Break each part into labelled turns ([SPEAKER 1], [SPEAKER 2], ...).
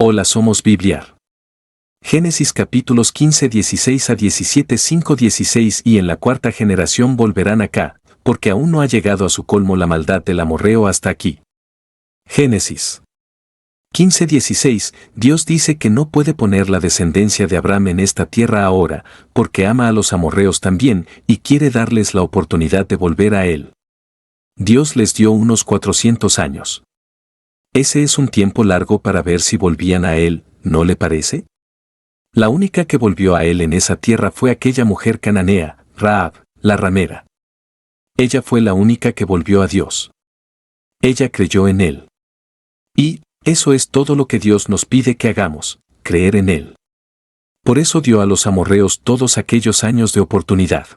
[SPEAKER 1] Hola, somos Bibliar. Génesis capítulos 15, 16 a 17, 5, 16 y en la cuarta generación volverán acá, porque aún no ha llegado a su colmo la maldad del amorreo hasta aquí. Génesis 15, 16, Dios dice que no puede poner la descendencia de Abraham en esta tierra ahora, porque ama a los amorreos también y quiere darles la oportunidad de volver a él. Dios les dio unos 400 años. Ese es un tiempo largo para ver si volvían a él, ¿no le parece? La única que volvió a él en esa tierra fue aquella mujer cananea, Rahab, la ramera. Ella fue la única que volvió a Dios. Ella creyó en él. Y, eso es todo lo que Dios nos pide que hagamos, creer en él. Por eso dio a los amorreos todos aquellos años de oportunidad.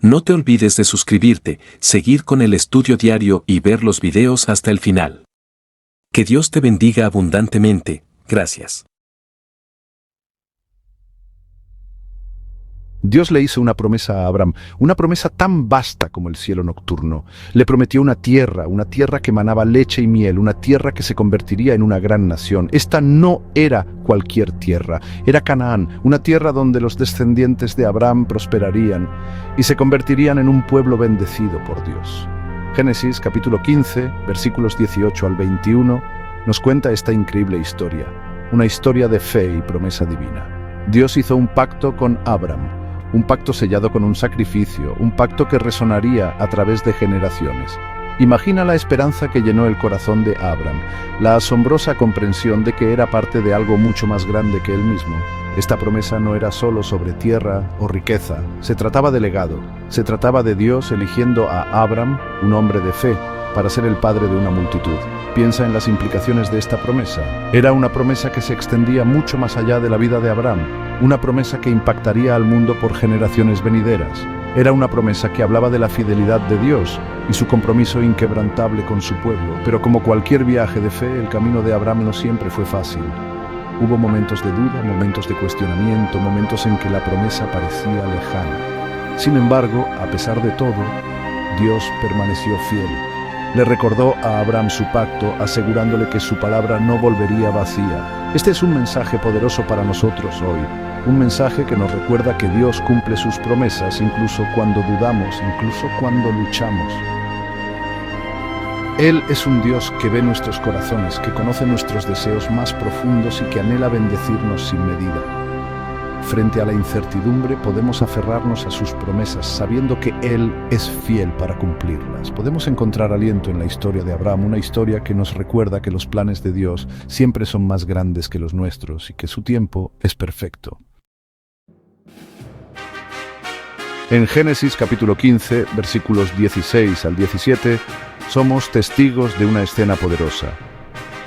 [SPEAKER 1] No te olvides de suscribirte, seguir con el estudio diario y ver los videos hasta el final. Que Dios te bendiga abundantemente, gracias.
[SPEAKER 2] Dios le hizo una promesa a Abraham, una promesa tan vasta como el cielo nocturno. Le prometió una tierra que emanaba leche y miel, una tierra que se convertiría en una gran nación. Esta no era cualquier tierra, era Canaán, una tierra donde los descendientes de Abraham prosperarían y se convertirían en un pueblo bendecido por Dios. Génesis capítulo 15, versículos 18 al 21, nos cuenta esta increíble historia, una historia de fe y promesa divina. Dios hizo un pacto con Abraham, un pacto sellado con un sacrificio, un pacto que resonaría a través de generaciones. Imagina la esperanza que llenó el corazón de Abraham, la asombrosa comprensión de que era parte de algo mucho más grande que él mismo. Esta promesa no era solo sobre tierra o riqueza, se trataba de legado, se trataba de Dios eligiendo a Abraham, un hombre de fe, para ser el padre de una multitud. Piensa en las implicaciones de esta promesa. Era una promesa que se extendía mucho más allá de la vida de Abraham, una promesa que impactaría al mundo por generaciones venideras. Era una promesa que hablaba de la fidelidad de Dios y su compromiso inquebrantable con su pueblo. Pero como cualquier viaje de fe, el camino de Abraham no siempre fue fácil. Hubo momentos de duda, momentos de cuestionamiento, momentos en que la promesa parecía lejana. Sin embargo, a pesar de todo, Dios permaneció fiel. Le recordó a Abraham su pacto, asegurándole que su palabra no volvería vacía. Este es un mensaje poderoso para nosotros hoy, un mensaje que nos recuerda que Dios cumple sus promesas incluso cuando dudamos, incluso cuando luchamos. Él es un Dios que ve nuestros corazones, que conoce nuestros deseos más profundos y que anhela bendecirnos sin medida. Frente a la incertidumbre podemos aferrarnos a sus promesas, sabiendo que Él es fiel para cumplirlas. Podemos encontrar aliento en la historia de Abraham, una historia que nos recuerda que los planes de Dios siempre son más grandes que los nuestros y que su tiempo es perfecto. En Génesis capítulo 15, versículos 16 al 17, somos testigos de una escena poderosa.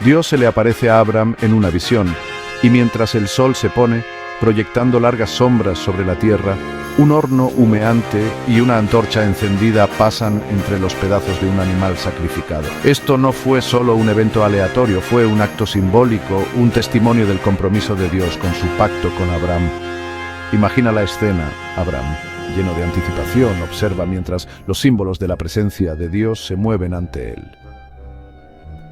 [SPEAKER 2] Dios se le aparece a Abraham en una visión, y mientras el sol se pone, proyectando largas sombras sobre la tierra, un horno humeante y una antorcha encendida pasan entre los pedazos de un animal sacrificado. Esto no fue solo un evento aleatorio, fue un acto simbólico, un testimonio del compromiso de Dios con su pacto con Abraham. Imagina la escena, Abraham. Lleno de anticipación, observa mientras los símbolos de la presencia de Dios se mueven ante él.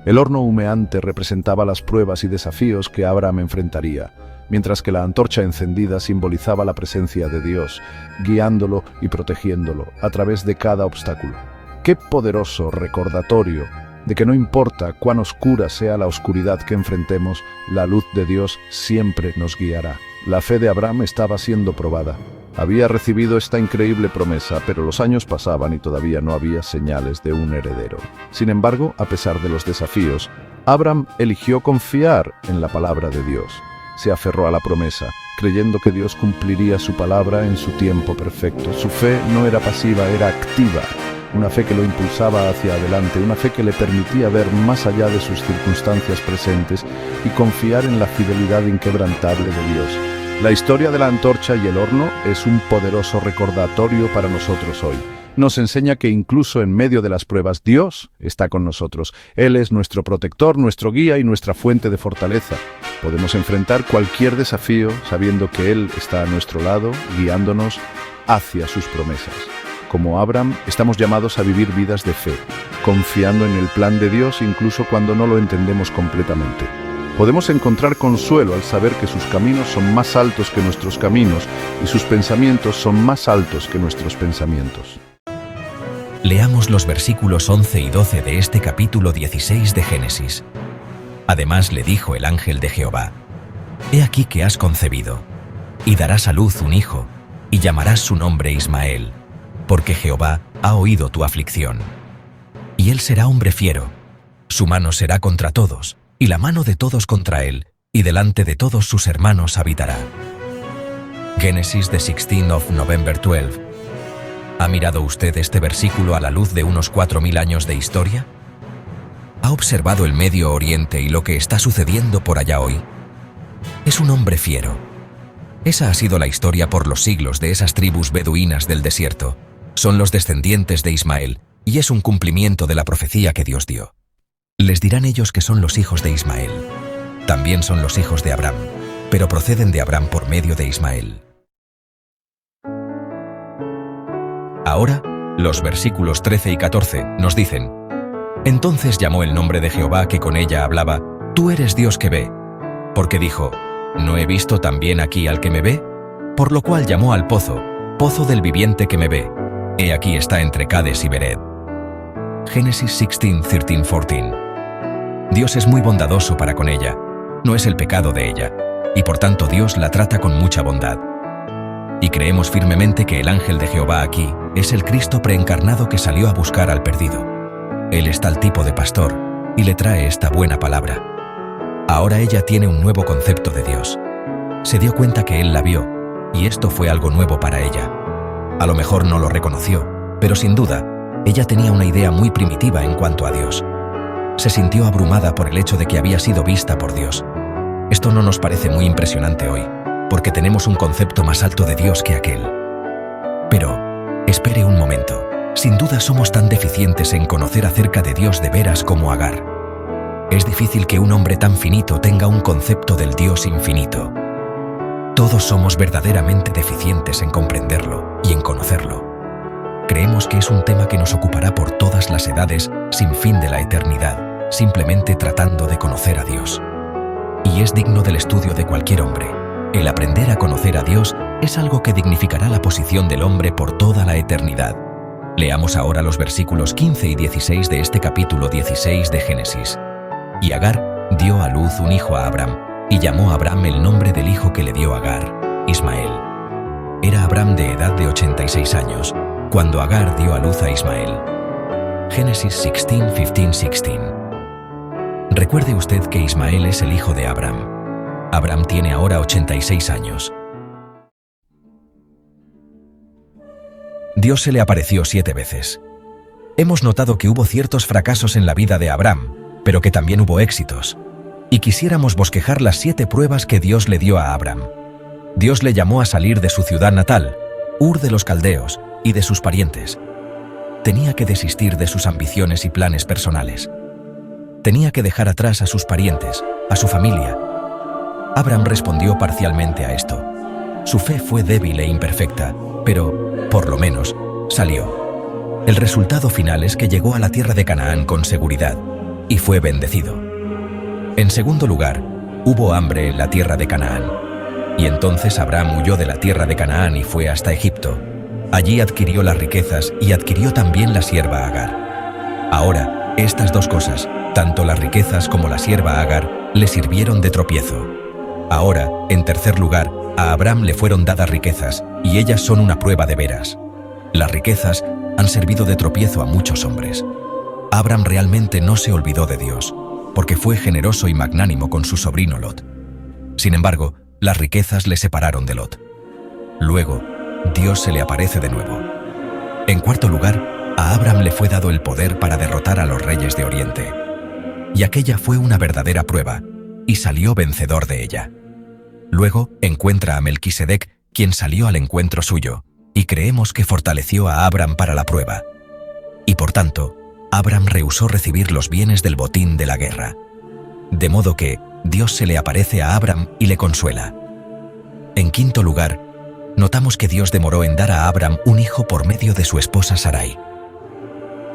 [SPEAKER 2] El horno humeante representaba las pruebas y desafíos que Abraham enfrentaría, mientras que la antorcha encendida simbolizaba la presencia de Dios, guiándolo y protegiéndolo a través de cada obstáculo. ¡Qué poderoso recordatorio de que no importa cuán oscura sea la oscuridad que enfrentemos, la luz de Dios siempre nos guiará! La fe de Abraham estaba siendo probada. Había recibido esta increíble promesa, pero los años pasaban y todavía no había señales de un heredero. Sin embargo, a pesar de los desafíos, Abraham eligió confiar en la palabra de Dios. Se aferró a la promesa, creyendo que Dios cumpliría su palabra en su tiempo perfecto. Su fe no era pasiva, era activa. Una fe que lo impulsaba hacia adelante, una fe que le permitía ver más allá de sus circunstancias presentes y confiar en la fidelidad inquebrantable de Dios. La historia de la antorcha y el horno es un poderoso recordatorio para nosotros hoy. Nos enseña que incluso en medio de las pruebas, Dios está con nosotros. Él es nuestro protector, nuestro guía y nuestra fuente de fortaleza. Podemos enfrentar cualquier desafío sabiendo que Él está a nuestro lado, guiándonos hacia sus promesas. Como Abraham, estamos llamados a vivir vidas de fe, confiando en el plan de Dios incluso cuando no lo entendemos completamente. Podemos encontrar consuelo al saber que sus caminos son más altos que nuestros caminos y sus pensamientos son más altos que nuestros pensamientos.
[SPEAKER 3] Leamos los versículos 11 y 12 de este capítulo 16 de Génesis. Además le dijo el ángel de Jehová: He aquí que has concebido, y darás a luz un hijo, y llamarás su nombre Ismael, porque Jehová ha oído tu aflicción. Y él será hombre fiero, su mano será contra todos, y la mano de todos contra él, y delante de todos sus hermanos habitará. Génesis the 16th of November 12. ¿Ha mirado usted este versículo a la luz de unos 4000 años de historia? ¿Ha observado el Medio Oriente y lo que está sucediendo por allá hoy? Es un hombre fiero. Esa ha sido la historia por los siglos de esas tribus beduinas del desierto. Son los descendientes de Ismael, y es un cumplimiento de la profecía que Dios dio. Les dirán ellos que son los hijos de Ismael. También son los hijos de Abraham, pero proceden de Abraham por medio de Ismael. Ahora, los versículos 13 y 14 nos dicen: Entonces llamó el nombre de Jehová que con ella hablaba: Tú eres Dios que ve. Porque dijo: ¿No he visto también aquí al que me ve? Por lo cual llamó al pozo, pozo del viviente que me ve. He aquí está entre Cades y Bered. Génesis 16, 13, 14. Dios es muy bondadoso para con ella. No es el pecado de ella, y por tanto Dios la trata con mucha bondad. Y creemos firmemente que el ángel de Jehová aquí es el Cristo preencarnado que salió a buscar al perdido. Él es tal tipo de pastor, y le trae esta buena palabra. Ahora ella tiene un nuevo concepto de Dios. Se dio cuenta que Él la vio, y esto fue algo nuevo para ella. A lo mejor no lo reconoció, pero sin duda, ella tenía una idea muy primitiva en cuanto a Dios. Se sintió abrumada por el hecho de que había sido vista por Dios. Esto no nos parece muy impresionante hoy, porque tenemos un concepto más alto de Dios que aquel. Pero, espere un momento. Sin duda somos tan deficientes en conocer acerca de Dios de veras como Agar. Es difícil que un hombre tan finito tenga un concepto del Dios infinito. Todos somos verdaderamente deficientes en comprenderlo y en conocerlo. Creemos que es un tema que nos ocupará por todas las edades sin fin de la eternidad, simplemente tratando de conocer a Dios. Y es digno del estudio de cualquier hombre. El aprender a conocer a Dios es algo que dignificará la posición del hombre por toda la eternidad. Leamos ahora los versículos 15 y 16 de este capítulo 16 de Génesis. Y Agar dio a luz un hijo a Abraham, y llamó a Abraham el nombre del hijo que le dio Agar, Ismael. Era Abraham de edad de 86 años, cuando Agar dio a luz a Ismael. Génesis 16, 15, 16. Recuerde usted que Ismael es el hijo de Abraham. Abraham tiene ahora 86 años. Dios se le apareció 7 veces. Hemos notado que hubo ciertos fracasos en la vida de Abraham, pero que también hubo éxitos. Y quisiéramos bosquejar las 7 pruebas que Dios le dio a Abraham. Dios le llamó a salir de su ciudad natal, Ur de los Caldeos, y de sus parientes. Tenía que desistir de sus ambiciones y planes personales. Tenía que dejar atrás a sus parientes, a su familia. Abraham respondió parcialmente a esto. Su fe fue débil e imperfecta, pero, por lo menos, salió. El resultado final es que llegó a la tierra de Canaán con seguridad, y fue bendecido. En segundo lugar, hubo hambre en la tierra de Canaán. Y entonces Abraham huyó de la tierra de Canaán y fue hasta Egipto. Allí adquirió las riquezas y adquirió también la sierva Agar. Ahora, estas dos cosas, tanto las riquezas como la sierva Agar, le sirvieron de tropiezo. Ahora, en tercer lugar, a Abraham le fueron dadas riquezas, y ellas son una prueba de veras. Las riquezas han servido de tropiezo a muchos hombres. Abraham realmente no se olvidó de Dios, porque fue generoso y magnánimo con su sobrino Lot. Sin embargo, las riquezas le separaron de Lot. Luego, Dios se le aparece de nuevo. En cuarto lugar, a Abraham le fue dado el poder para derrotar a los reyes de Oriente. Y aquella fue una verdadera prueba, y salió vencedor de ella. Luego encuentra a Melquisedec, quien salió al encuentro suyo, y creemos que fortaleció a Abraham para la prueba. Y por tanto, Abraham rehusó recibir los bienes del botín de la guerra. De modo que Dios se le aparece a Abraham y le consuela. En quinto lugar, notamos que Dios demoró en dar a Abraham un hijo por medio de su esposa Sarai.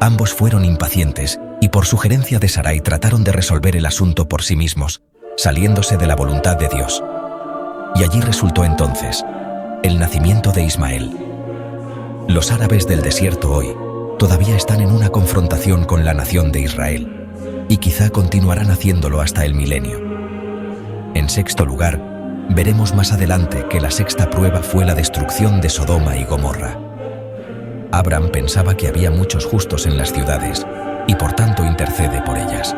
[SPEAKER 3] Ambos fueron impacientes y por sugerencia de Sarai trataron de resolver el asunto por sí mismos, saliéndose de la voluntad de Dios. Y allí resultó entonces el nacimiento de Ismael. Los árabes del desierto hoy todavía están en una confrontación con la nación de Israel, y quizá continuarán haciéndolo hasta el milenio. En sexto lugar, veremos más adelante que la sexta prueba fue la destrucción de Sodoma y Gomorra. Abram pensaba que había muchos justos en las ciudades, y por tanto intercede por ellas.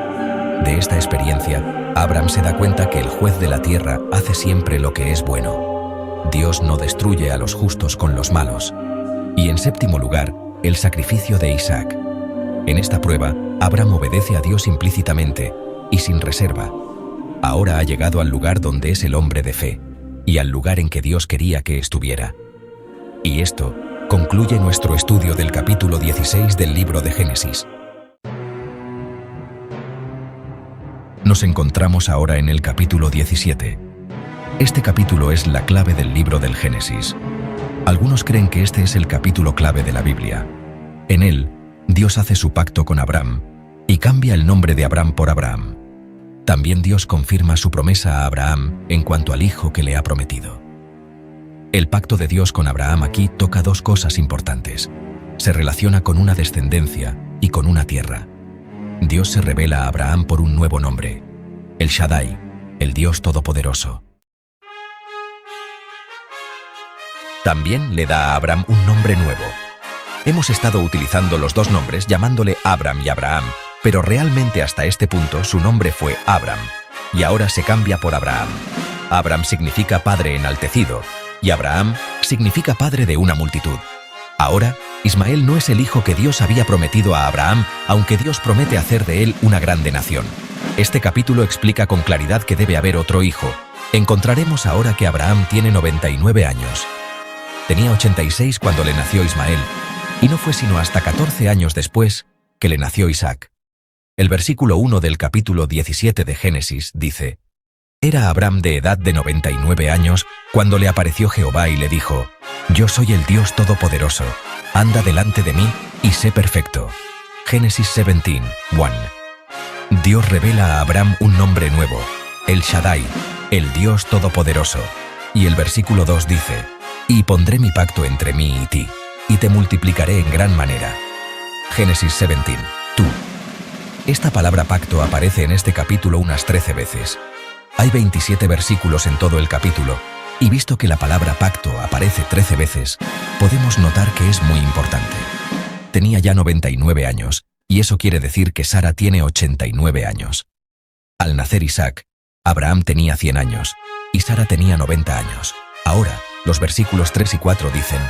[SPEAKER 3] De esta experiencia, Abram se da cuenta que el juez de la tierra hace siempre lo que es bueno. Dios no destruye a los justos con los malos. Y en séptimo lugar, el sacrificio de Isaac. En esta prueba, Abram obedece a Dios implícitamente y sin reserva. Ahora ha llegado al lugar donde es el hombre de fe, y al lugar en que Dios quería que estuviera. Y esto concluye nuestro estudio del capítulo 16 del libro de Génesis. Nos encontramos ahora en el capítulo 17. Este capítulo es la clave del libro del Génesis. Algunos creen que este es el capítulo clave de la Biblia. En él, Dios hace su pacto con Abraham y cambia el nombre de Abraham por Abraham. También Dios confirma su promesa a Abraham en cuanto al hijo que le ha prometido. El pacto de Dios con Abraham aquí toca dos cosas importantes. Se relaciona con una descendencia y con una tierra. Dios se revela a Abraham por un nuevo nombre, el Shaddai, el Dios Todopoderoso. También le da a Abraham un nombre nuevo. Hemos estado utilizando los dos nombres llamándole Abram y Abraham, pero realmente hasta este punto su nombre fue Abram, y ahora se cambia por Abraham. Abram significa padre enaltecido, y Abraham significa padre de una multitud. Ahora, Ismael no es el hijo que Dios había prometido a Abraham, aunque Dios promete hacer de él una grande nación. Este capítulo explica con claridad que debe haber otro hijo. Encontraremos ahora que Abraham tiene 99 años. Tenía 86 cuando le nació Ismael, y no fue sino hasta 14 años después que le nació Isaac. El versículo 1 del capítulo 17 de Génesis dice: Era Abraham de edad de 99 años cuando le apareció Jehová y le dijo: Yo soy el Dios Todopoderoso, anda delante de mí y sé perfecto. Génesis 17:1. Dios revela a Abraham un nombre nuevo, el Shaddai, el Dios Todopoderoso. Y el versículo 2 dice: Y pondré mi pacto entre mí y ti, y te multiplicaré en gran manera. Génesis 17:2. Esta palabra pacto aparece en este capítulo unas 13 veces. Hay 27 versículos en todo el capítulo, y visto que la palabra pacto aparece 13 veces, podemos notar que es muy importante. Tenía ya 99 años, y eso quiere decir que Sara tiene 89 años. Al nacer Isaac, Abraham tenía 100 años, y Sara tenía 90 años. Ahora, los versículos 3 y 4 dicen: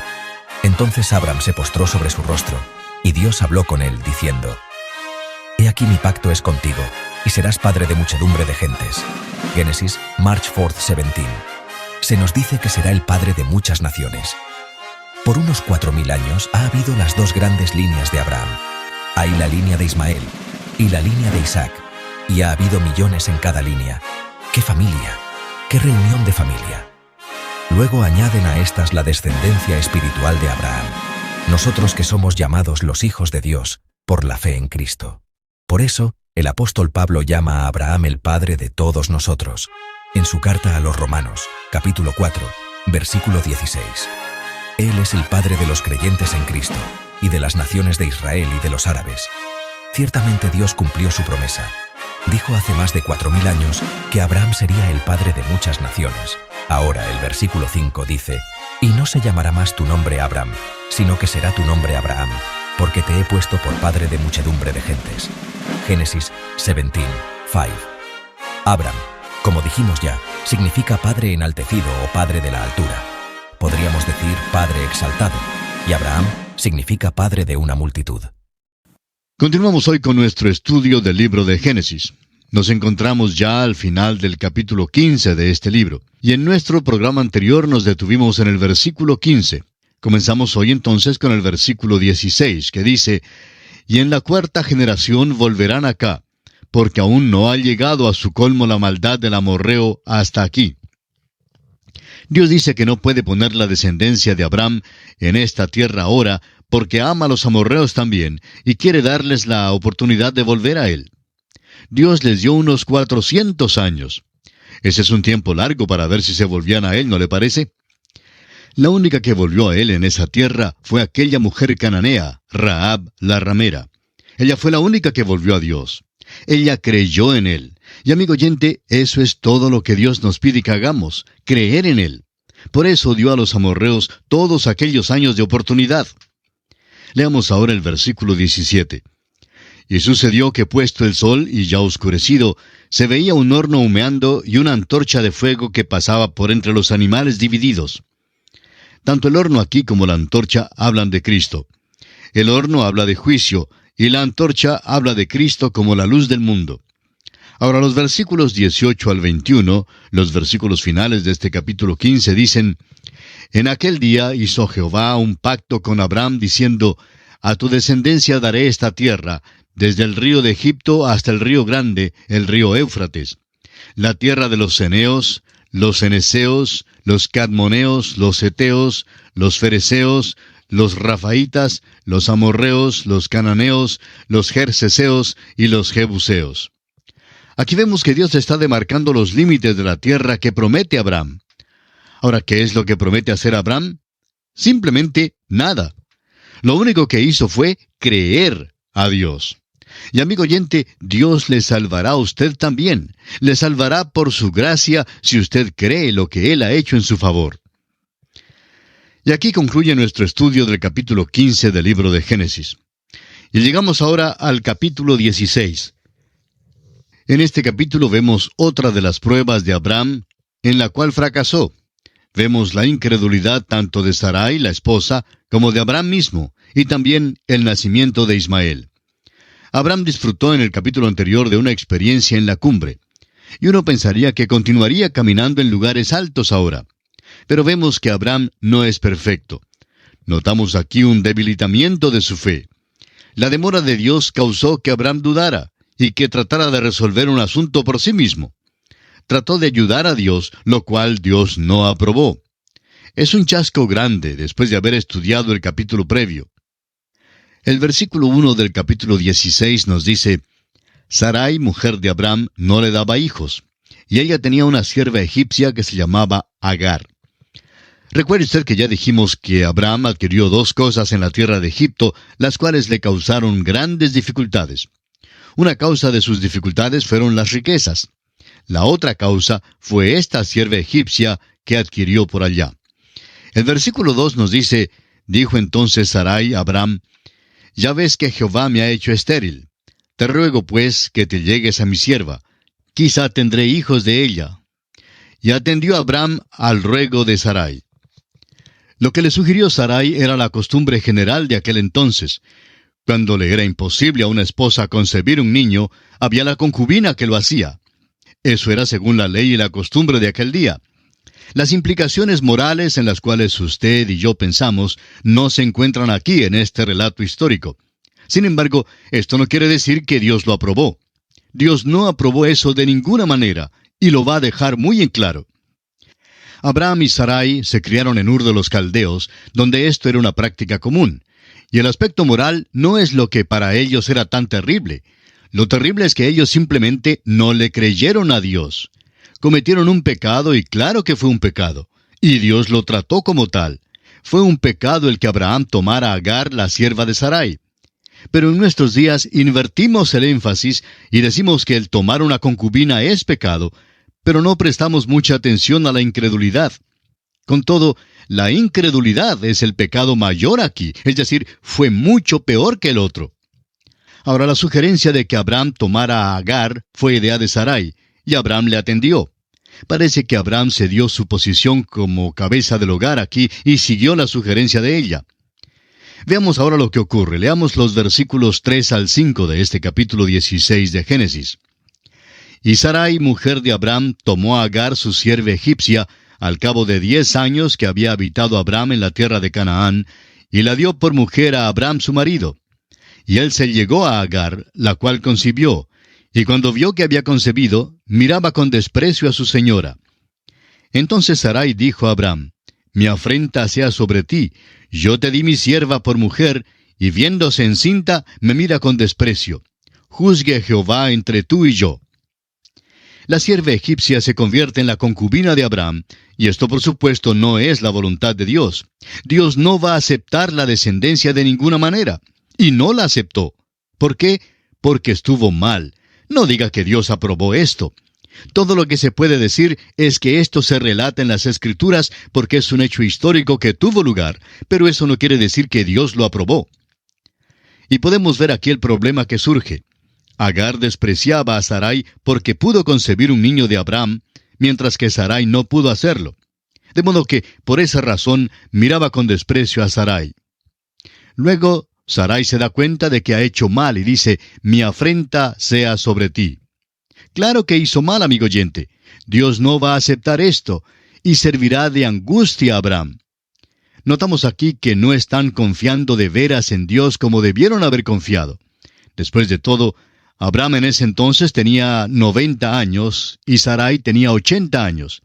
[SPEAKER 3] Entonces Abraham se postró sobre su rostro, y Dios habló con él, diciendo: He aquí mi pacto es contigo, y serás padre de muchedumbre de gentes. Génesis, March 4:17. Se nos dice que será el padre de muchas naciones. Por unos 4000 años ha habido las dos grandes líneas de Abraham. Hay la línea de Ismael y la línea de Isaac, y ha habido millones en cada línea. ¡Qué familia! ¡Qué reunión de familia! Luego añaden a estas la descendencia espiritual de Abraham, nosotros que somos llamados los hijos de Dios por la fe en Cristo. Por eso, el apóstol Pablo llama a Abraham el padre de todos nosotros, en su carta a los Romanos, capítulo 4, versículo 16. Él es el padre de los creyentes en Cristo, y de las naciones de Israel y de los árabes. Ciertamente Dios cumplió su promesa. Dijo hace más de 4000 años que Abraham sería el padre de muchas naciones. Ahora el versículo 5 dice: Y no se llamará más tu nombre Abram, sino que será tu nombre Abraham, porque te he puesto por padre de muchedumbre de gentes. Génesis 17:5. Abram, como dijimos ya, significa padre enaltecido o padre de la altura. Podríamos decir padre exaltado, y Abraham significa padre de una multitud.
[SPEAKER 4] Continuamos hoy con nuestro estudio del libro de Génesis. Nos encontramos ya al final del capítulo 15 de este libro, y en nuestro programa anterior nos detuvimos en el versículo 15. Comenzamos hoy entonces con el versículo 16, que dice: Y en la cuarta generación volverán acá, porque aún no ha llegado a su colmo la maldad del amorreo hasta aquí. Dios dice que no puede poner la descendencia de Abraham en esta tierra ahora, porque ama a los amorreos también, y quiere darles la oportunidad de volver a él. Dios les dio unos 400 años. Ese es un tiempo largo para ver si se volvían a él, ¿no le parece? La única que volvió a él en esa tierra fue aquella mujer cananea, Rahab la ramera. Ella fue la única que volvió a Dios. Ella creyó en Él. Y amigo oyente, eso es todo lo que Dios nos pide que hagamos, creer en Él. Por eso dio a los amorreos todos aquellos años de oportunidad. Leamos ahora el versículo 17. Y sucedió que puesto el sol y ya oscurecido, se veía un horno humeando y una antorcha de fuego que pasaba por entre los animales divididos. Tanto el horno aquí como la antorcha hablan de Cristo. El horno habla de juicio, y la antorcha habla de Cristo como la luz del mundo. Ahora los versículos 18 al 21, los versículos finales de este capítulo 15 dicen: En aquel día hizo Jehová un pacto con Abraham diciendo: A tu descendencia daré esta tierra, desde el río de Egipto hasta el río grande, el río Éufrates, la tierra de los ceneos, los ceneseos, los cadmoneos, los heteos, los fereceos, los rafaitas, los amorreos, los cananeos, los gerseseos y los jebuseos. Aquí vemos que Dios está demarcando los límites de la tierra que promete Abraham. Ahora, ¿qué es lo que promete hacer Abraham? Simplemente nada. Lo único que hizo fue creer a Dios. Y amigo oyente, Dios le salvará a usted también. Le salvará por su gracia si usted cree lo que Él ha hecho en su favor. Y aquí concluye nuestro estudio del capítulo 15 del libro de Génesis. Y llegamos ahora al capítulo 16. En este capítulo vemos otra de las pruebas de Abraham, en la cual fracasó. Vemos la incredulidad tanto de Sarai, la esposa, como de Abraham mismo, y también el nacimiento de Ismael. Abraham disfrutó en el capítulo anterior de una experiencia en la cumbre, y uno pensaría que continuaría caminando en lugares altos ahora. Pero vemos que Abraham no es perfecto. Notamos aquí un debilitamiento de su fe. La demora de Dios causó que Abraham dudara y que tratara de resolver un asunto por sí mismo. Trató de ayudar a Dios, lo cual Dios no aprobó. Es un chasco grande después de haber estudiado el capítulo previo. El versículo 1 del capítulo 16 nos dice: Sarai, mujer de Abraham, no le daba hijos, y ella tenía una sierva egipcia que se llamaba Agar. Recuerde usted que ya dijimos que Abraham adquirió dos cosas en la tierra de Egipto, las cuales le causaron grandes dificultades. Una causa de sus dificultades fueron las riquezas. La otra causa fue esta sierva egipcia que adquirió por allá. El versículo 2 nos dice: Dijo entonces Sarai a Abraham: Ya ves que Jehová me ha hecho estéril. Te ruego pues que te llegues a mi sierva. Quizá tendré hijos de ella. Y atendió Abraham al ruego de Sarai. Lo que le sugirió Sarai era la costumbre general de aquel entonces. Cuando le era imposible a una esposa concebir un niño, había la concubina que lo hacía. Eso era según la ley y la costumbre de aquel día. Las implicaciones morales en las cuales usted y yo pensamos no se encuentran aquí en este relato histórico. Sin embargo, esto no quiere decir que Dios lo aprobó. Dios no aprobó eso de ninguna manera, y lo va a dejar muy en claro. Abraham y Sarai se criaron en Ur de los Caldeos, donde esto era una práctica común. Y el aspecto moral no es lo que para ellos era tan terrible. Lo terrible es que ellos simplemente no le creyeron a Dios. Cometieron un pecado, y claro que fue un pecado. Y Dios lo trató como tal. Fue un pecado el que Abraham tomara a Agar, la sierva de Sarai. Pero en nuestros días invertimos el énfasis y decimos que el tomar una concubina es pecado, pero no prestamos mucha atención a la incredulidad. Con todo, la incredulidad es el pecado mayor aquí, es decir, fue mucho peor que el otro. Ahora, la sugerencia de que Abraham tomara a Agar fue idea de Sarai, y Abraham le atendió. Parece que Abraham cedió su posición como cabeza del hogar aquí y siguió la sugerencia de ella. Veamos ahora lo que ocurre. Leamos los versículos 3 al 5 de este capítulo 16 de Génesis. Y Sarai, mujer de Abraham, tomó a Agar, su sierva egipcia, al cabo de 10 años que había habitado Abraham en la tierra de Canaán, y la dio por mujer a Abraham su marido. Y él se llegó a Agar, la cual concibió, y cuando vio que había concebido, miraba con desprecio a su señora. Entonces Sarai dijo a Abraham: Mi afrenta sea sobre ti, yo te di mi sierva por mujer, y viéndose encinta, me mira con desprecio. Juzgue Jehová entre tú y yo. La sierva egipcia se convierte en la concubina de Abraham, y esto por supuesto no es la voluntad de Dios. Dios no va a aceptar la descendencia de ninguna manera, y no la aceptó. ¿Por qué? Porque estuvo mal. No diga que Dios aprobó esto. Todo lo que se puede decir es que esto se relata en las Escrituras porque es un hecho histórico que tuvo lugar, pero eso no quiere decir que Dios lo aprobó. Y podemos ver aquí el problema que surge. Agar despreciaba a Sarai porque pudo concebir un niño de Abraham, mientras que Sarai no pudo hacerlo. De modo que, por esa razón, miraba con desprecio a Sarai. Luego, Sarai se da cuenta de que ha hecho mal y dice, «Mi afrenta sea sobre ti». Claro que hizo mal, amigo oyente. Dios no va a aceptar esto, y servirá de angustia a Abraham. Notamos aquí que no están confiando de veras en Dios como debieron haber confiado. Después de todo, Abraham en ese entonces tenía 90 años y Sarai tenía 80 años.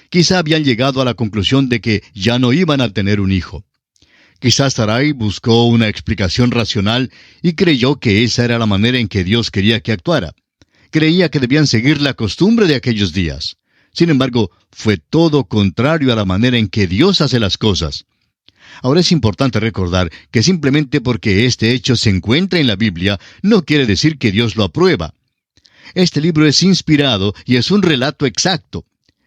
[SPEAKER 4] Quizá habían llegado a la conclusión de que ya no iban a tener un hijo. Quizás Sarai buscó una explicación racional y creyó que esa era la manera en que Dios quería que actuara. Creía que debían seguir la costumbre de aquellos días. Sin embargo, fue todo contrario a la manera en que Dios hace las cosas. Ahora es importante recordar que simplemente porque este hecho se encuentra en la Biblia, no quiere decir que Dios lo aprueba. Este libro es inspirado y es un relato exacto,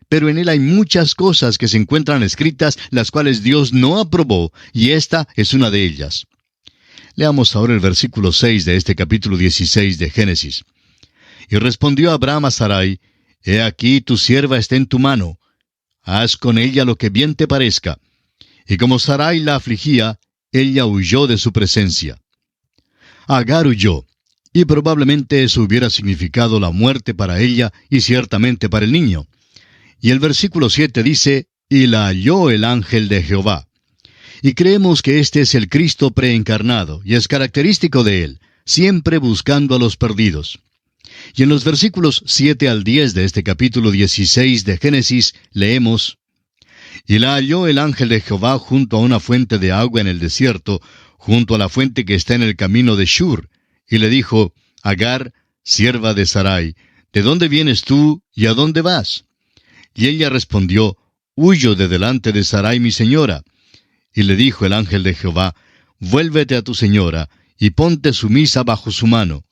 [SPEAKER 4] pero en él hay muchas cosas que se encuentran escritas las cuales Dios no aprobó, y esta es una de ellas. Leamos ahora el versículo 6 de este capítulo 16 de Génesis. Y respondió Abraham a Sarai, «He aquí tu sierva está en tu mano. Haz con ella lo que bien te parezca». Y como Sarai la afligía, ella huyó de su presencia. Agar huyó, y probablemente eso hubiera significado la muerte para ella y ciertamente para el niño. Y el versículo 7 dice, «Y la halló el ángel de Jehová». Y creemos que este es el Cristo preencarnado, y es característico de él, siempre buscando a los perdidos. Y en los versículos 7 al 10 de este capítulo 16 de Génesis leemos, «Y la halló el ángel de Jehová junto a una fuente de agua en el desierto, junto a la fuente que está en el camino de Shur, y le dijo, Agar, sierva de Sarai, ¿de dónde vienes tú y a dónde vas? Y ella respondió, Huyo de delante de Sarai mi señora. Y le dijo el ángel de Jehová, Vuélvete a tu señora, y ponte sumisa bajo su mano.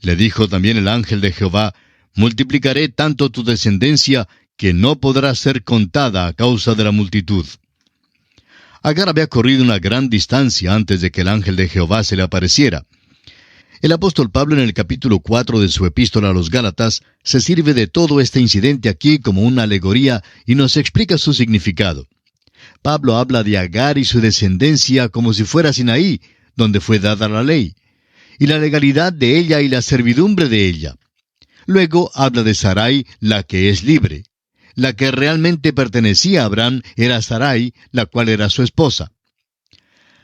[SPEAKER 4] Le dijo también el ángel de Jehová, Multiplicaré tanto tu descendencia, que no podrá ser contada a causa de la multitud. Agar había corrido una gran distancia antes de que el ángel de Jehová se le apareciera. El apóstol Pablo en el capítulo 4 de su epístola a los Gálatas se sirve de todo este incidente aquí como una alegoría y nos explica su significado. Pablo habla de Agar y su descendencia como si fuera Sinaí, donde fue dada la ley, y la legalidad de ella y la servidumbre de ella. Luego habla de Sarai, la que es libre. La que realmente pertenecía a Abraham era Sarai, la cual era su esposa.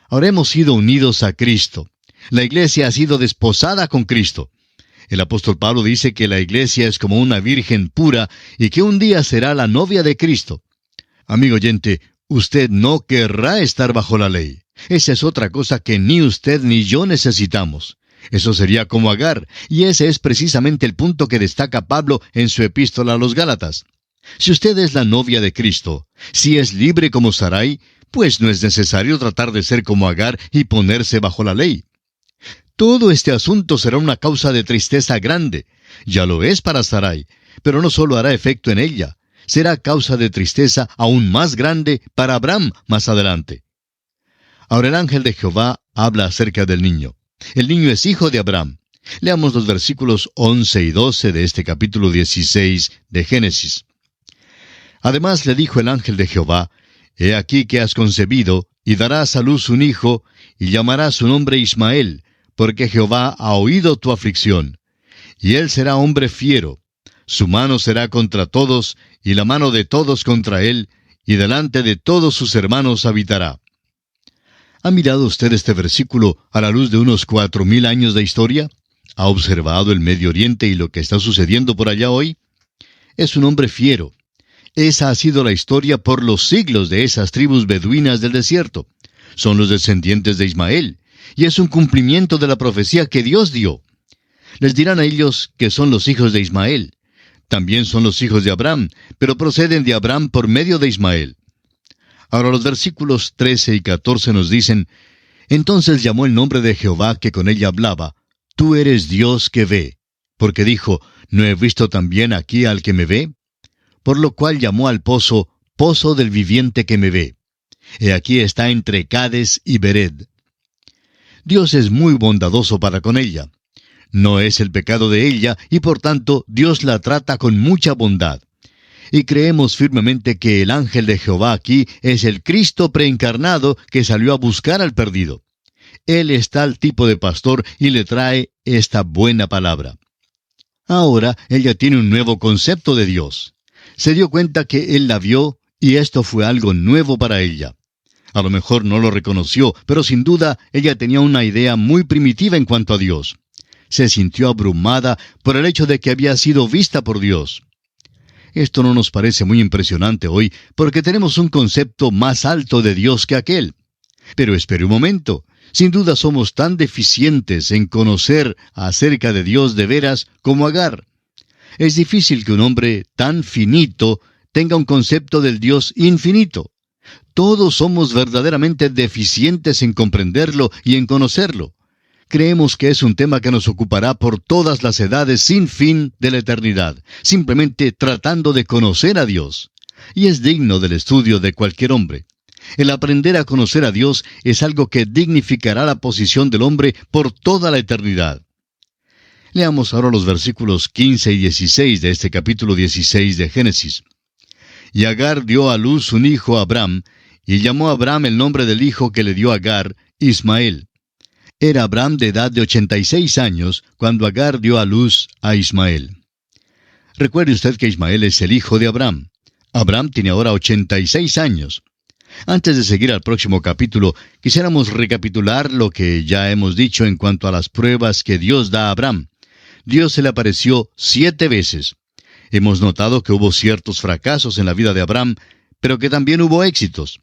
[SPEAKER 4] Ahora hemos sido unidos a Cristo. La iglesia ha sido desposada con Cristo. El apóstol Pablo dice que la iglesia es como una virgen pura y que un día será la novia de Cristo. Amigo oyente, usted no querrá estar bajo la ley. Esa es otra cosa que ni usted ni yo necesitamos. Eso sería como Agar, y ese es precisamente el punto que destaca Pablo en su epístola a los Gálatas. Si usted es la novia de Cristo, si es libre como Sarai, pues no es necesario tratar de ser como Agar y ponerse bajo la ley. Todo este asunto será una causa de tristeza grande. Ya lo es para Sarai, pero no solo hará efecto en ella, será causa de tristeza aún más grande para Abraham más adelante. Ahora el ángel de Jehová habla acerca del niño. El niño es hijo de Abraham. Leamos los versículos 11 y 12 de este capítulo 16 de Génesis. Además le dijo el ángel de Jehová, He aquí que has concebido, y darás a luz un hijo, y llamarás su nombre Ismael, porque Jehová ha oído tu aflicción. Y él será hombre fiero. Su mano será contra todos, y la mano de todos contra él, y delante de todos sus hermanos habitará. ¿Ha mirado usted este versículo a la luz de unos 4000 años de historia? ¿Ha observado el Medio Oriente y lo que está sucediendo por allá hoy? Es un hombre fiero. Esa ha sido la historia por los siglos de esas tribus beduinas del desierto. Son los descendientes de Ismael, y es un cumplimiento de la profecía que Dios dio. Les dirán a ellos que son los hijos de Ismael. también son los hijos de Abraham, pero proceden de Abraham por medio de Ismael. Ahora los versículos 13 y 14 nos dicen, entonces llamó el nombre de Jehová que con ella hablaba, tú eres Dios que ve, porque dijo, ¿no he visto también aquí al que me ve? Por lo cual llamó al pozo, pozo del viviente que me ve. He aquí está entre Cades y Bered. Dios es muy bondadoso para con ella. No es el pecado de ella, y por tanto Dios la trata con mucha bondad. Y creemos firmemente que el ángel de Jehová aquí es el Cristo preencarnado que salió a buscar al perdido. Él es tal tipo de pastor y le trae esta buena palabra. Ahora ella tiene un nuevo concepto de Dios. Se dio cuenta que Él la vio y esto fue algo nuevo para ella. A lo mejor no lo reconoció, pero sin duda ella tenía una idea muy primitiva en cuanto a Dios. Se sintió abrumada por el hecho de que había sido vista por Dios. Esto no nos parece muy impresionante hoy porque tenemos un concepto más alto de Dios que aquel. Pero espere un momento. Sin duda somos tan deficientes en conocer acerca de Dios de veras como Agar. Es difícil que un hombre tan finito tenga un concepto del Dios infinito. Todos somos verdaderamente deficientes en comprenderlo y en conocerlo. Creemos que es un tema que nos ocupará por todas las edades sin fin de la eternidad, simplemente tratando de conocer a Dios. Y es digno del estudio de cualquier hombre. El aprender a conocer a Dios es algo que dignificará la posición del hombre por toda la eternidad. Leamos ahora los versículos 15 y 16 de este capítulo 16 de Génesis. Y Agar dio a luz un hijo a Abraham, y llamó a Abraham el nombre del hijo que le dio Agar, Ismael. Era Abraham de edad de 86 años cuando Agar dio a luz a Ismael. Recuerde usted que Ismael es el hijo de Abraham. Abraham tiene ahora 86 años. Antes de seguir al próximo capítulo, quisiéramos recapitular lo que ya hemos dicho en cuanto a las pruebas que Dios da a Abraham. Dios se le apareció 7 veces. Hemos notado que hubo ciertos fracasos en la vida de Abraham, pero que también hubo éxitos.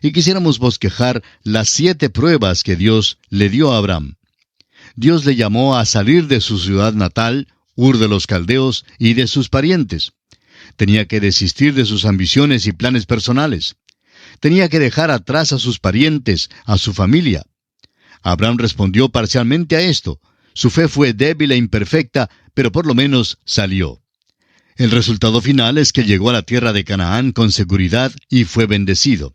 [SPEAKER 4] Y quisiéramos bosquejar las 7 pruebas que Dios le dio a Abraham. Dios le llamó a salir de su ciudad natal, Ur de los Caldeos, y de sus parientes. Tenía que desistir de sus ambiciones y planes personales. Tenía que dejar atrás a sus parientes, a su familia. Abraham respondió parcialmente a esto. Su fe fue débil e imperfecta, pero por lo menos salió. El resultado final es que llegó a la tierra de Canaán con seguridad y fue bendecido.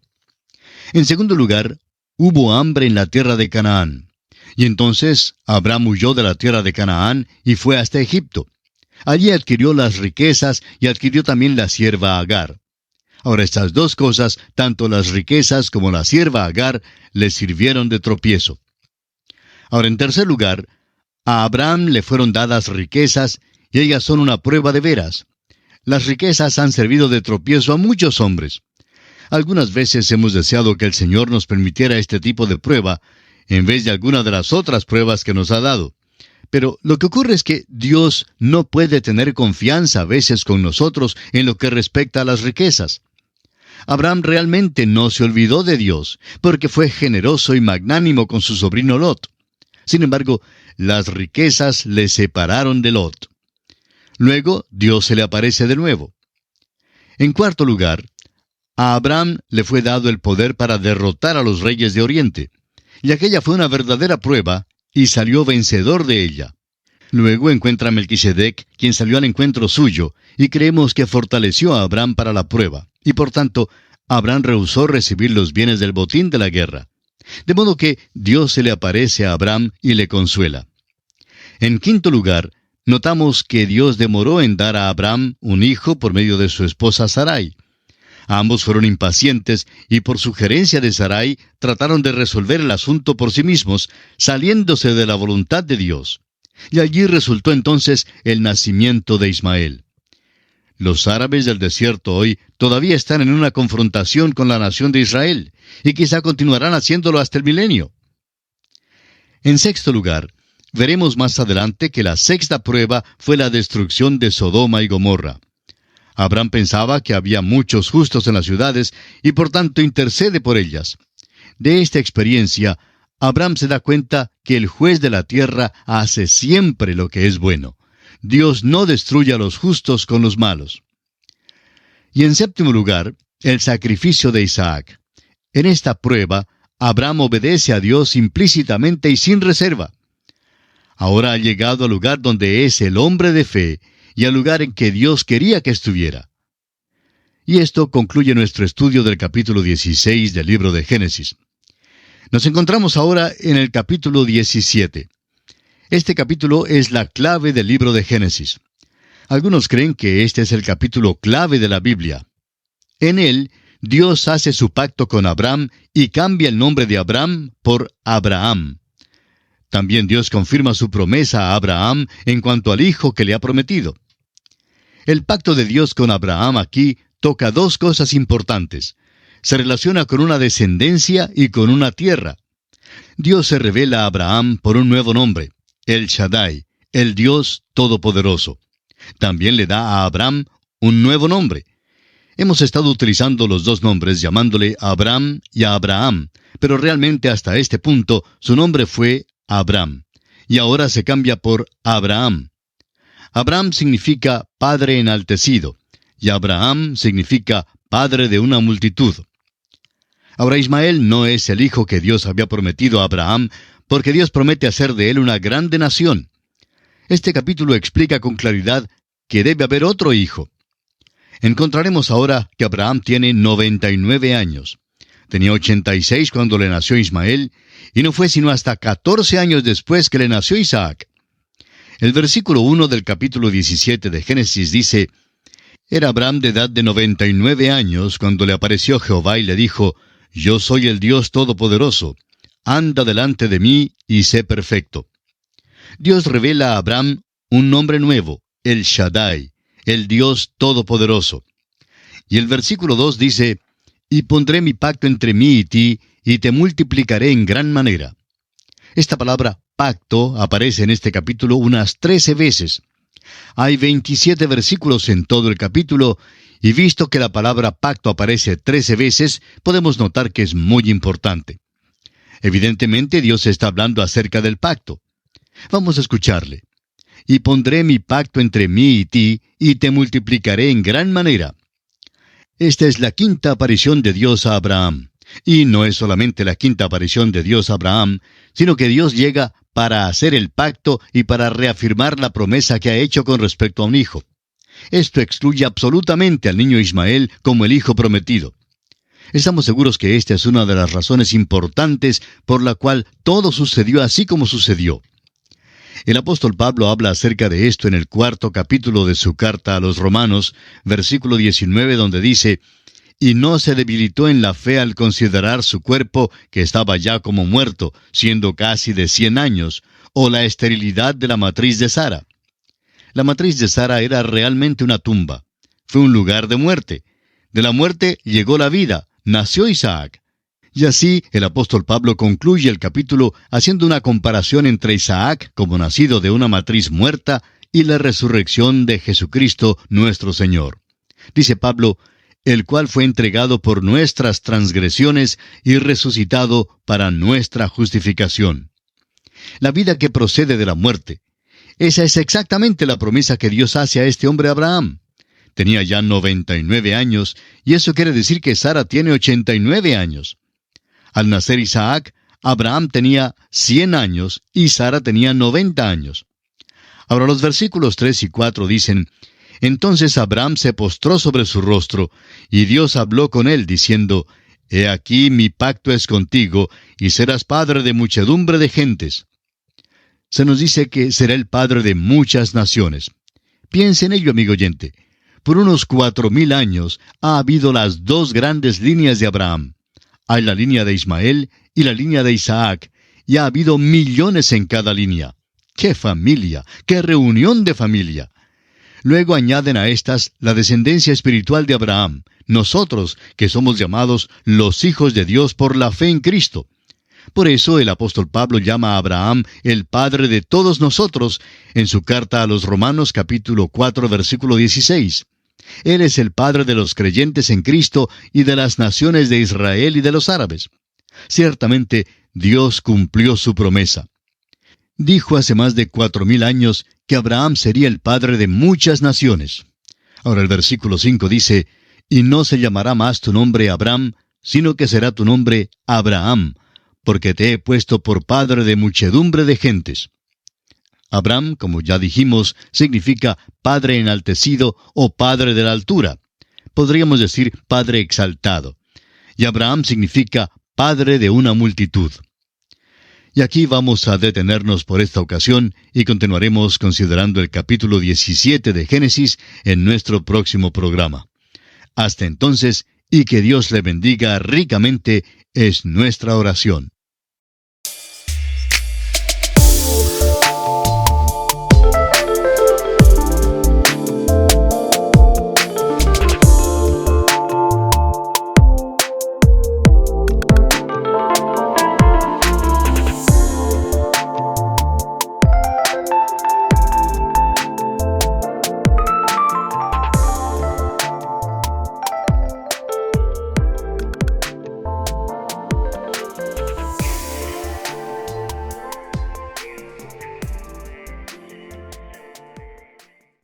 [SPEAKER 4] En segundo lugar, hubo hambre en la tierra de Canaán. Y entonces Abraham huyó de la tierra de Canaán y fue hasta Egipto. Allí adquirió las riquezas y adquirió también la sierva Agar. Ahora estas dos cosas, tanto las riquezas como la sierva Agar, le sirvieron de tropiezo. Ahora en tercer lugar, a Abraham le fueron dadas riquezas y ellas son una prueba de veras. Las riquezas han servido de tropiezo a muchos hombres. Algunas veces hemos deseado que el Señor nos permitiera este tipo de prueba, en vez de alguna de las otras pruebas que nos ha dado. Pero lo que ocurre es que Dios no puede tener confianza a veces con nosotros en lo que respecta a las riquezas. Abraham realmente no se olvidó de Dios, porque fue generoso y magnánimo con su sobrino Lot. Sin embargo, las riquezas le separaron de Lot. Luego, Dios se le aparece de nuevo. En cuarto lugar, a Abraham le fue dado el poder para derrotar a los reyes de Oriente. Y aquella fue una verdadera prueba, y salió vencedor de ella. Luego encuentra a Melquisedec, quien salió al encuentro suyo, y creemos que fortaleció a Abraham para la prueba. Y por tanto, Abraham rehusó recibir los bienes del botín de la guerra. De modo que Dios se le aparece a Abraham y le consuela. En quinto lugar, notamos que Dios demoró en dar a Abraham un hijo por medio de su esposa Sarai. Ambos fueron impacientes y por sugerencia de Sarai trataron de resolver el asunto por sí mismos, saliéndose de la voluntad de Dios. Y allí resultó entonces el nacimiento de Ismael. Los árabes del desierto hoy todavía están en una confrontación con la nación de Israel, y quizá continuarán haciéndolo hasta el milenio. En sexto lugar, veremos más adelante que la sexta prueba fue la destrucción de Sodoma y Gomorra. Abraham pensaba que había muchos justos en las ciudades y por tanto intercede por ellas. De esta experiencia, Abraham se da cuenta que el juez de la tierra hace siempre lo que es bueno. Dios no destruye a los justos con los malos. Y en séptimo lugar, el sacrificio de Isaac. En esta prueba, Abraham obedece a Dios implícitamente y sin reserva. Ahora ha llegado al lugar donde es el hombre de fe y al lugar en que Dios quería que estuviera. Y esto concluye nuestro estudio del capítulo 16 del libro de Génesis. Nos encontramos ahora en el capítulo 17. Este capítulo es la clave del libro de Génesis. Algunos creen que este es el capítulo clave de la Biblia. En él, Dios hace su pacto con Abraham y cambia el nombre de Abraham por Abraham. También Dios confirma su promesa a Abraham en cuanto al hijo que le ha prometido. El pacto de Dios con Abraham aquí toca dos cosas importantes. Se relaciona con una descendencia y con una tierra. Dios se revela a Abraham por un nuevo nombre, El Shaddai, el Dios Todopoderoso. También le da a Abraham un nuevo nombre. Hemos estado utilizando los dos nombres llamándole Abraham y Abraham, pero realmente hasta este punto su nombre fue Abram, y ahora se cambia por Abraham. Abraham significa padre enaltecido, y Abraham significa padre de una multitud. Ahora Ismael no es el hijo que Dios había prometido a Abraham, porque Dios promete hacer de él una grande nación. Este capítulo explica con claridad que debe haber otro hijo. Encontraremos ahora que Abraham tiene 99 años. Tenía 86 cuando le nació Ismael, y no fue sino hasta 14 años después que le nació Isaac. El versículo 1 del capítulo 17 de Génesis dice: Era Abraham de edad de 99 años cuando le apareció Jehová y le dijo: Yo soy el Dios Todopoderoso, anda delante de mí y sé perfecto. Dios revela a Abraham un nombre nuevo, el Shaddai, el Dios Todopoderoso. Y el versículo 2 dice: Y pondré mi pacto entre mí y ti, y te multiplicaré en gran manera. Esta palabra pacto aparece en este capítulo unas 13 veces. Hay 27 versículos en todo el capítulo, y visto que la palabra pacto aparece 13 veces, podemos notar que es muy importante. Evidentemente Dios está hablando acerca del pacto. Vamos a escucharle. Y pondré mi pacto entre mí y ti, y te multiplicaré en gran manera. Esta es la quinta aparición de Dios a Abraham. Y no es solamente la quinta aparición de Dios a Abraham, sino que Dios llega para hacer el pacto y para reafirmar la promesa que ha hecho con respecto a un hijo. Esto excluye absolutamente al niño Ismael como el hijo prometido. Estamos seguros que esta es una de las razones importantes por la cual todo sucedió así como sucedió. El apóstol Pablo habla acerca de esto en el 4º capítulo de su carta a los Romanos, versículo 19, donde dice: Y no se debilitó en la fe al considerar su cuerpo, que estaba ya como muerto, siendo casi de 100 años, o la esterilidad de la matriz de Sara. La matriz de Sara era realmente una tumba. Fue un lugar de muerte. De la muerte llegó la vida, nació Isaac. Y así el apóstol Pablo concluye el capítulo haciendo una comparación entre Isaac, como nacido de una matriz muerta, y la resurrección de Jesucristo nuestro Señor. Dice Pablo: el cual fue entregado por nuestras transgresiones y resucitado para nuestra justificación. La vida que procede de la muerte. Esa es exactamente la promesa que Dios hace a este hombre Abraham. Tenía ya 99 años, y eso quiere decir que Sara tiene 89 años. Al nacer Isaac, Abraham tenía 100 años y Sara tenía 90 años. Ahora los versículos 3 y 4 dicen: Entonces Abraham se postró sobre su rostro, y Dios habló con él, diciendo: He aquí mi pacto es contigo, y serás padre de muchedumbre de gentes. Se nos dice que será el padre de muchas naciones. Piense en ello, amigo oyente. Por unos 4000 años ha habido las dos grandes líneas de Abraham. Hay la línea de Ismael y la línea de Isaac, y ha habido millones en cada línea. ¡Qué familia! ¡Qué reunión de familia! Luego añaden a estas la descendencia espiritual de Abraham, nosotros que somos llamados los hijos de Dios por la fe en Cristo. Por eso el apóstol Pablo llama a Abraham el padre de todos nosotros en su carta a los Romanos capítulo 4 versículo 16. Él es el padre de los creyentes en Cristo y de las naciones de Israel y de los árabes. Ciertamente, Dios cumplió su promesa. Dijo hace más de 4000 años que Abraham sería el padre de muchas naciones. Ahora el versículo 5 dice, y no se llamará más tu nombre Abram, sino que será tu nombre Abraham, porque te he puesto por padre de muchedumbre de gentes. Abram, como ya dijimos, significa padre enaltecido o padre de la altura. Podríamos decir padre exaltado. Y Abraham significa padre de una multitud. Y aquí vamos a detenernos por esta ocasión y continuaremos considerando el capítulo 17 de Génesis en nuestro próximo programa. Hasta entonces, y que Dios le bendiga ricamente, es nuestra oración.